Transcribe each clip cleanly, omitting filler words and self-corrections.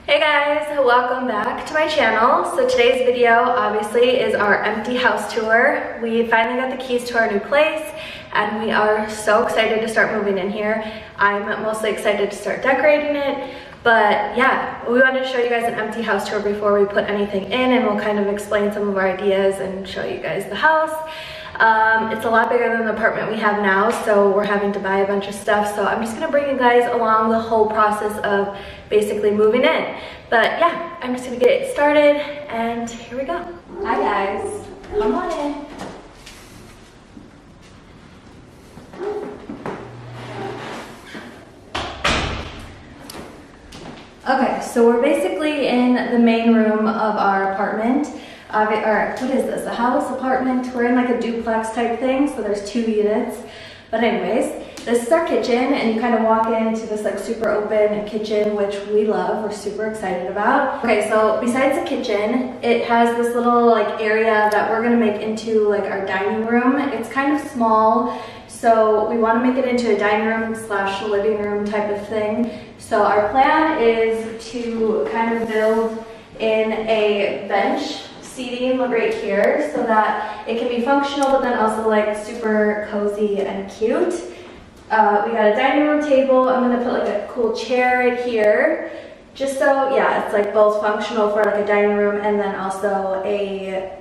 Hey guys, welcome back to my channel. So today's video obviously is our empty house tour. We finally got the keys to our new place and we are so excited to start moving in here. I'm mostly excited to start decorating it, but yeah, we wanted to show you guys an empty house tour before we put anything in, and we'll kind of explain some of our ideas and show you guys the house. It's a lot bigger than the apartment we have now, so we're having to buy a bunch of stuff. So I'm just gonna bring you guys along the whole process of basically moving in. But yeah, I'm just gonna get it started and here we go. Hi guys, come on in. Okay, so we're basically in the main room of our apartment. Or what is this, a house, apartment? We're in like a duplex type thing, so there's 2 units. But anyways, this is our kitchen, and you kind of walk into this like super open kitchen, which we love, we're super excited about. Okay, so besides the kitchen, it has this little like area that we're gonna make into like our dining room. It's kind of small, so we want to make it into a dining room slash living room type of thing. So our plan is to kind of build in a bench seating right here so that it can be functional, but then also like super cozy and cute. We got a dining room table. I'm gonna put like a cool chair right here, just so yeah, it's like both functional for like a dining room and then also a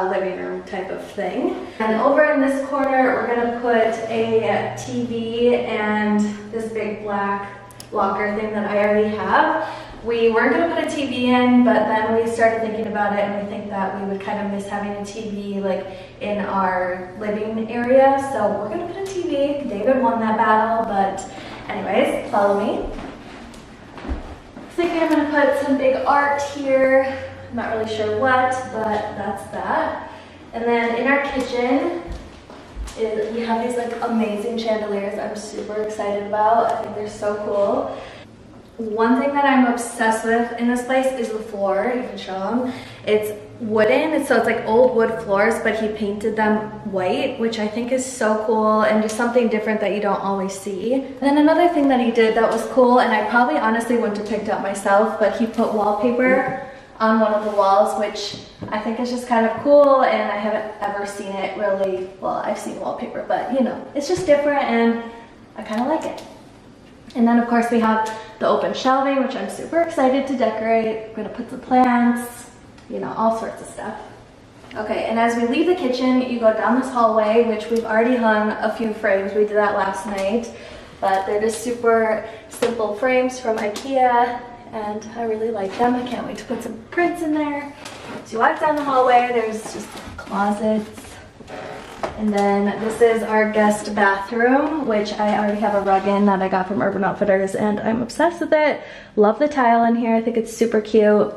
living room type of thing. And over in this corner, we're gonna put a TV and this big black locker thing that I already have. We weren't going to put a TV in, but then we started thinking about it, and we think that we would kind of miss having a TV like in our living area, so we're going to put a TV. David won that battle, but anyways, follow me. I think I'm going to put some big art here. I'm not really sure what, but that's that. And then in our kitchen, we have these like amazing chandeliers I'm super excited about. I think they're so cool. One thing that I'm obsessed with in this place is the floor. You can show them. It's wooden, so it's like old wood floors, but he painted them white, which I think is so cool and just something different that you don't always see. And then another thing that he did that was cool, and I probably honestly wouldn't have picked up myself, but he put wallpaper on one of the walls, which I think is just kind of cool, and I haven't ever seen it really. Well, I've seen wallpaper, but you know, it's just different and I kind of like it. And then of course we have the open shelving, which I'm super excited to decorate. We're gonna put some plants, you know, all sorts of stuff. Okay, and as we leave the kitchen, you go down this hallway, which we've already hung a few frames. We did that last night, but they're just super simple frames from IKEA, and I really like them. I can't wait to put some prints in there. So you walk down the hallway, there's just closets. And then this is our guest bathroom, which I already have a rug in that I got from Urban Outfitters, and I'm obsessed with it. Love the tile in here. I think it's super cute.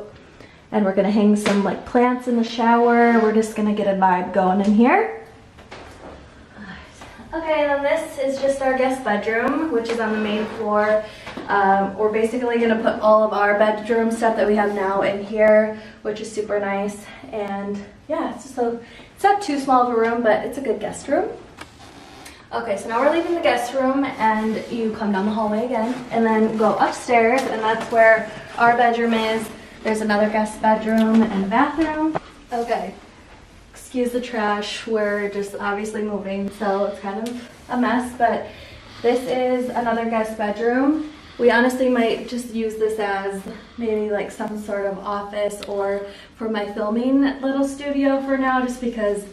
And we're gonna hang some like plants in the shower. We're just gonna get a vibe going in here. Okay, then this is just our guest bedroom, which is on the main floor. We're basically gonna put all of our bedroom stuff that we have now in here, which is super nice. And yeah, it's not too small of a room, but it's a good guest room. Okay, so now we're leaving the guest room, and you come down the hallway again, and then go upstairs, and that's where our bedroom is. There's another guest bedroom and bathroom. Okay. Excuse the trash, we're just obviously moving, so it's kind of a mess, but this is another guest bedroom. We honestly might just use this as maybe like some sort of office or for my filming little studio for now, just because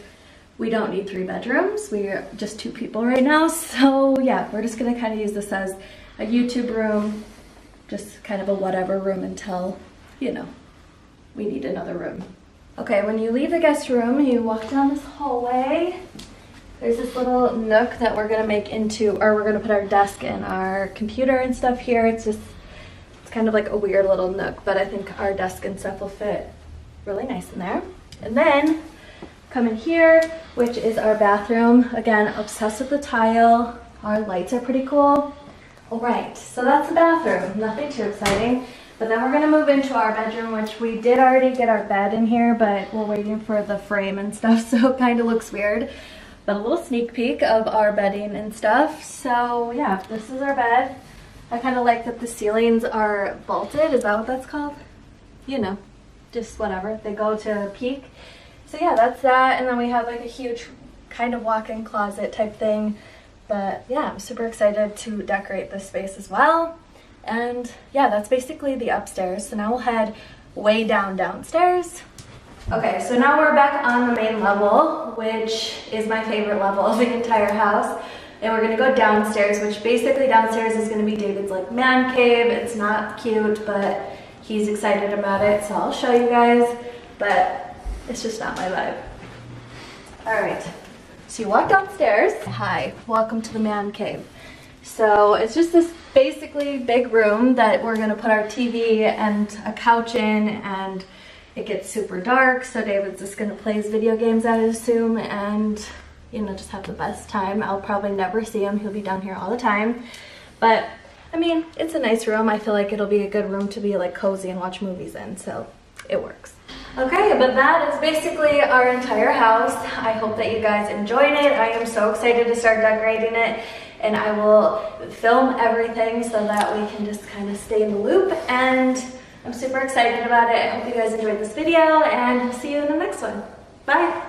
we don't need 3 bedrooms. We're just 2 people right now, so yeah, we're just gonna kind of use this as a YouTube room, just kind of a whatever room until, you know, we need another room. Okay, when you leave the guest room, you walk down this hallway. There's this little nook that we're gonna make into, or we're gonna put our desk and our computer and stuff here. It's kind of like a weird little nook, but I think our desk and stuff will fit really nice in there. And then come in here, which is our bathroom. Again, obsessed with the tile. Our lights are pretty cool. All right, so that's the bathroom. Nothing too exciting. But then we're gonna move into our bedroom, which we did already get our bed in here, but we're waiting for the frame and stuff, so it kind of looks weird. But a little sneak peek of our bedding and stuff. So yeah, this is our bed. I kind of like that the ceilings are vaulted. Is that what that's called? You know, just whatever. They go to a peak. So yeah, that's that. And then we have like a huge kind of walk-in closet type thing. But yeah, I'm super excited to decorate this space as well. And yeah, that's basically the upstairs. So now we'll head way downstairs. Okay, so now we're back on the main level, which is my favorite level of the entire house. And we're gonna go downstairs, which basically downstairs is gonna be David's like man cave. It's not cute, but he's excited about it. So I'll show you guys, but it's just not my vibe. All right, so you walk downstairs. Hi, welcome to the man cave. So it's just this basically big room that we're gonna put our TV and a couch in, and it gets super dark, so David's just gonna play his video games, I assume, and you know, just have the best time. I'll probably never see him. He'll be down here all the time. But I mean, it's a nice room. I feel like it'll be a good room to be like cozy and watch movies in, so it works. Okay, but that is basically our entire house. I hope that you guys enjoyed it. I am so excited to start decorating it, and I will film everything so that we can just kind of stay in the loop, and I'm super excited about it. I hope you guys enjoyed this video, and see you in the next one. Bye!